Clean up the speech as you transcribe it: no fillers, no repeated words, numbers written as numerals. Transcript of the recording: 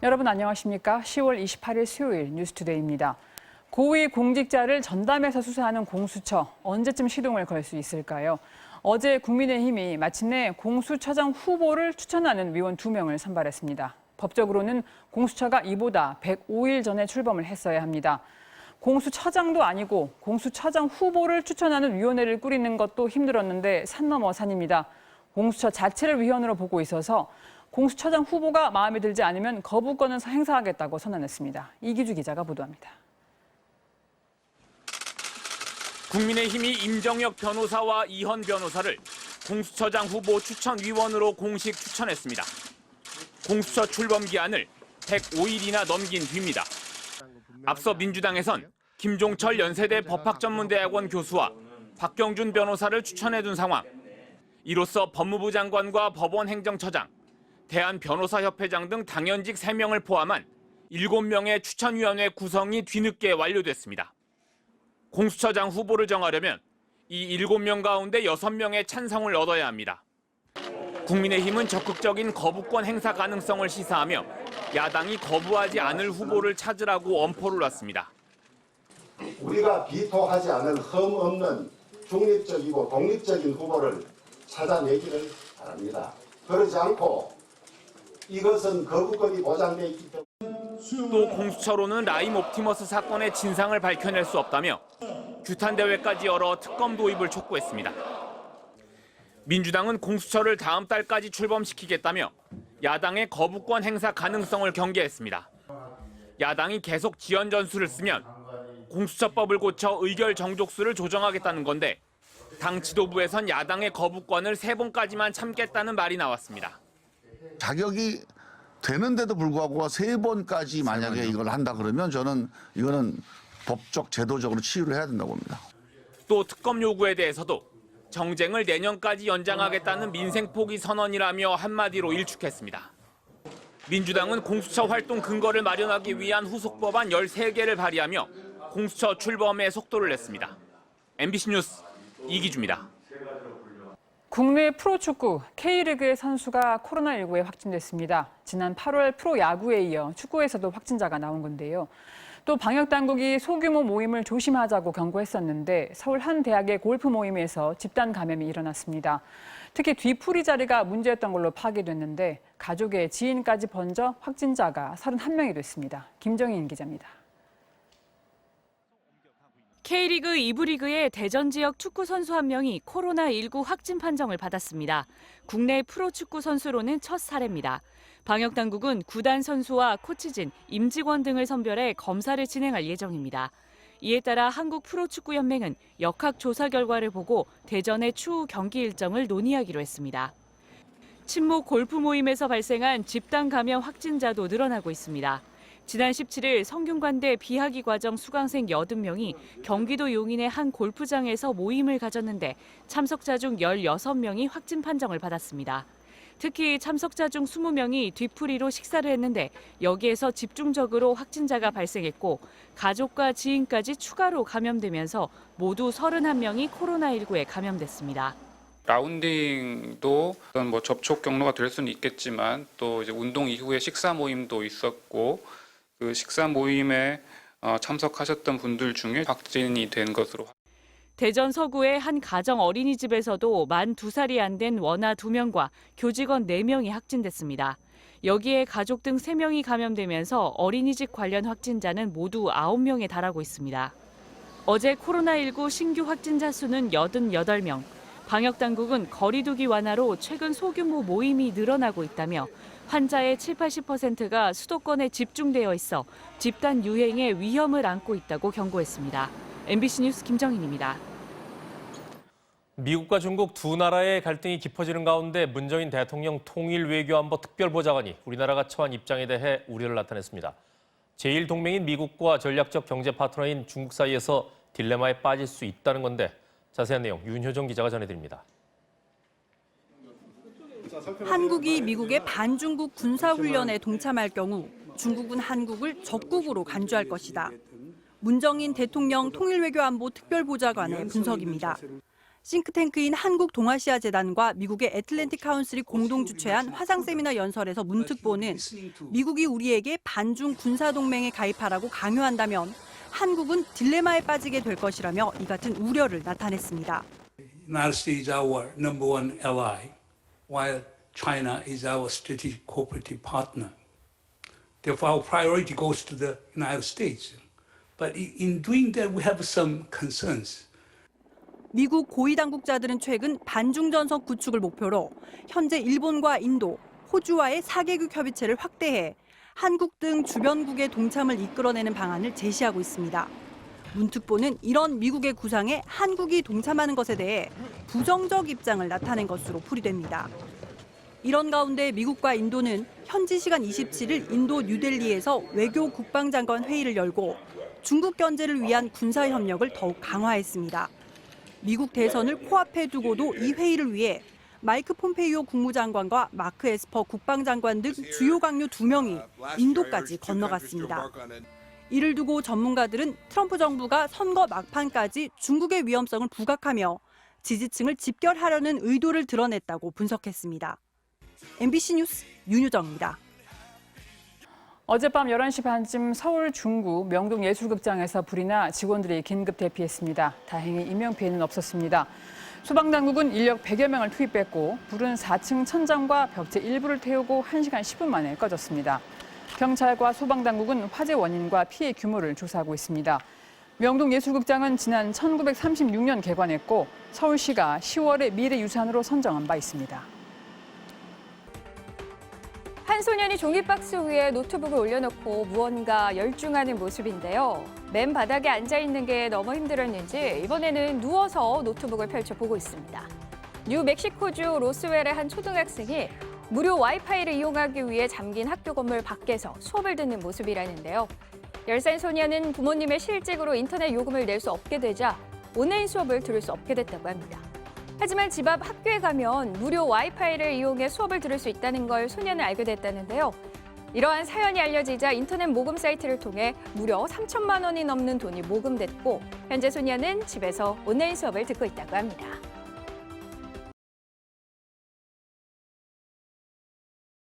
여러분 안녕하십니까? 10월 28일 수요일 뉴스투데이입니다. 고위 공직자를 전담해서 수사하는 공수처, 언제쯤 시동을 걸 수 있을까요? 어제 국민의힘이 마침내 공수처장 후보를 추천하는 위원 2명을 선발했습니다. 법적으로는 공수처가 이보다 105일 전에 출범을 했어야 합니다. 공수처장도 아니고 공수처장 후보를 추천하는 위원회를 꾸리는 것도 힘들었는데 산 넘어 산입니다. 공수처 자체를 위헌으로 보고 있어서 공수처장 후보가 마음에 들지 않으면 거부권을 행사하겠다고 선언했습니다. 이기주 기자가 보도합니다. 국민의힘이 임정혁 변호사와 이현 변호사를 공수처장 후보 추천위원으로 공식 추천했습니다. 공수처 출범 기한을 105일이나 넘긴 뒤입니다. 앞서 민주당에선 김종철 연세대 법학전문대학원 교수와 박경준 변호사를 추천해둔 상황. 이로써 법무부 장관과 법원행정처장, 대한변호사협회장 등 당연직 3명을 포함한 7명의 추천위원회 구성이 뒤늦게 완료됐습니다. 공수처장 후보를 정하려면 이 7명 가운데 6명의 찬성을 얻어야 합니다. 국민의힘은 적극적인 거부권 행사 가능성을 시사하며 야당이 거부하지 않을 후보를 찾으라고 엄포를 놨습니다. 우리가 비토하지 않을 흠 없는 중립적이고 독립적인 후보를 찾아내기를 바랍니다. 그러지 않고 이것은 거부권이 보장돼 있기 때문에 또 공수처로는 라임 옵티머스 사건의 진상을 밝혀낼 수 없다며 규탄 대회까지 열어 특검 도입을 촉구했습니다. 민주당은 공수처를 다음 달까지 출범시키겠다며 야당의 거부권 행사 가능성을 경계했습니다. 야당이 계속 지연 전술을 쓰면 공수처법을 고쳐 의결 정족수를 조정하겠다는 건데 당 지도부에선 야당의 거부권을 3번까지만 참겠다는 말이 나왔습니다. 자격이 되는데도 불구하고 3번까지 만약에 이걸 한다 그러면 저는 이거는 법적, 제도적으로 치유를 해야 된다고 봅니다. 또 특검 요구에 대해서도 정쟁을 내년까지 연장하겠다는 민생 포기 선언이라며 한마디로 일축했습니다. 민주당은 공수처 활동 근거를 마련하기 위한 후속 법안 13개를 발의하며 공수처 출범에 속도를 냈습니다. MBC 뉴스 이기주입니다. 국내 프로축구 K리그의 선수가 코로나19에 확진됐습니다. 지난 8월 프로야구에 이어 축구에서도 확진자가 나온 건데요. 또 방역당국이 소규모 모임을 조심하자고 경고했었는데 서울 한 대학의 골프 모임에서 집단 감염이 일어났습니다. 특히 뒤풀이 자리가 문제였던 걸로 파악됐는데 가족의 지인까지 번져 확진자가 31명이 됐습니다. 김정인 기자입니다. K리그 2부 리그의 대전 지역 축구 선수 한 명이 코로나19 확진 판정을 받았습니다. 국내 프로축구 선수로는 첫 사례입니다. 방역당국은 구단 선수와 코치진, 임직원 등을 선별해 검사를 진행할 예정입니다. 이에 따라 한국프로축구연맹은 역학조사 결과를 보고 대전의 추후 경기 일정을 논의하기로 했습니다. 친목 골프 모임에서 발생한 집단 감염 확진자도 늘어나고 있습니다. 지난 17일 성균관대 비하기 과정 수강생 80명이 경기도 용인의 한 골프장에서 모임을 가졌는데 참석자 중 16명이 확진 판정을 받았습니다. 특히 참석자 중 20명이 뒤풀이로 식사를 했는데 여기에서 집중적으로 확진자가 발생했고 가족과 지인까지 추가로 감염되면서 모두 31명이 코로나19에 감염됐습니다. 라운딩도 어떤 접촉 경로가 될 수는 있겠지만 또 이제 운동 이후에 식사 모임도 있었고 그 식사 모임에 참석하셨던 분들 중에 확진이 된 것으로. 대전 서구의 한 가정 어린이집에서도 만 2살이 안 된 원아 2명과 교직원 4명이 확진됐습니다. 여기에 가족 등 3명이 감염되면서 어린이집 관련 확진자는 모두 9명에 달하고 있습니다. 어제 코로나19 신규 확진자 수는 88명. 방역당국은 거리두기 완화로 최근 소규모 모임이 늘어나고 있다며 환자의 70~80%가 수도권에 집중되어 있어 집단 유행의 위험을 안고 있다고 경고했습니다. MBC 뉴스 김정인입니다. 미국과 중국 두 나라의 갈등이 깊어지는 가운데 문재인 대통령 통일외교안보 특별보좌관이 우리나라가 처한 입장에 대해 우려를 나타냈습니다. 제1동맹인 미국과 전략적 경제 파트너인 중국 사이에서 딜레마에 빠질 수 있다는 건데 자세한 내용 윤효정 기자가 전해드립니다. 한국이 미국의 반중국 군사훈련에 동참할 경우 중국은 한국을 적국으로 간주할 것이다. 문정인 대통령 통일외교안보 특별보좌관의 분석입니다. 싱크탱크인 한국동아시아재단과 미국의 애틀랜틱 카운슬이 공동 주최한 화상세미나 연설에서 문 특보는 미국이 우리에게 반중 군사동맹에 가입하라고 강요한다면 한국은 딜레마에 빠지게 될 것이라며 이 같은 우려를 나타냈습니다. United States is our number one ally, while China is our strategic cooperative partner. Therefore, our priority goes to the United States. But in doing that, we have some concerns. 미국 고위 당국자들은 최근 반중전선 구축을 목표로 현재 일본과 인도, 호주와의 4개국 협의체를 확대해 한국 등 주변국의 동참을 이끌어내는 방안을 제시하고 있습니다. 문 특보는 이런 미국의 구상에 한국이 동참하는 것에 대해 부정적 입장을 나타낸 것으로 풀이됩니다. 이런 가운데 미국과 인도는 현지 시간 27일 인도 뉴델리에서 외교 국방장관 회의를 열고 중국 견제를 위한 군사협력을 더욱 강화했습니다. 미국 대선을 코앞에 두고도 이 회의를 위해 마이크 폼페이오 국무장관과 마크 에스퍼 국방장관 등 주요 강요 2명이 인도까지 건너갔습니다. 이를 두고 전문가들은 트럼프 정부가 선거 막판까지 중국의 위험성을 부각하며 지지층을 집결하려는 의도를 드러냈다고 분석했습니다. MBC 뉴스 윤유정입니다. 어젯밤 11시 반쯤 서울 중구 명동예술극장에서 불이 나 직원들이 긴급 대피했습니다. 다행히 인명피해는 없었습니다. 소방당국은 인력 100여 명을 투입했고 불은 4층 천장과 벽체 일부를 태우고 1시간 10분 만에 꺼졌습니다. 경찰과 소방당국은 화재 원인과 피해 규모를 조사하고 있습니다. 명동예술극장은 지난 1936년 개관했고 서울시가 10월에 미래유산으로 선정한 바 있습니다. 한 소년이 종이박스 위에 노트북을 올려놓고 무언가 열중하는 모습인데요. 맨 바닥에 앉아있는 게 너무 힘들었는지 이번에는 누워서 노트북을 펼쳐보고 있습니다. 뉴멕시코주 로스웰의 한 초등학생이 무료 와이파이를 이용하기 위해 잠긴 학교 건물 밖에서 수업을 듣는 모습이라는데요. 10살 소년은 부모님의 실직으로 인터넷 요금을 낼 수 없게 되자 온라인 수업을 들을 수 없게 됐다고 합니다. 하지만 집 앞 학교에 가면 무료 와이파이를 이용해 수업을 들을 수 있다는 걸 소년은 알게 됐다는데요. 이러한 사연이 알려지자 인터넷 모금 사이트를 통해 무려 3천만 원이 넘는 돈이 모금됐고 현재 소년은 집에서 온라인 수업을 듣고 있다고 합니다.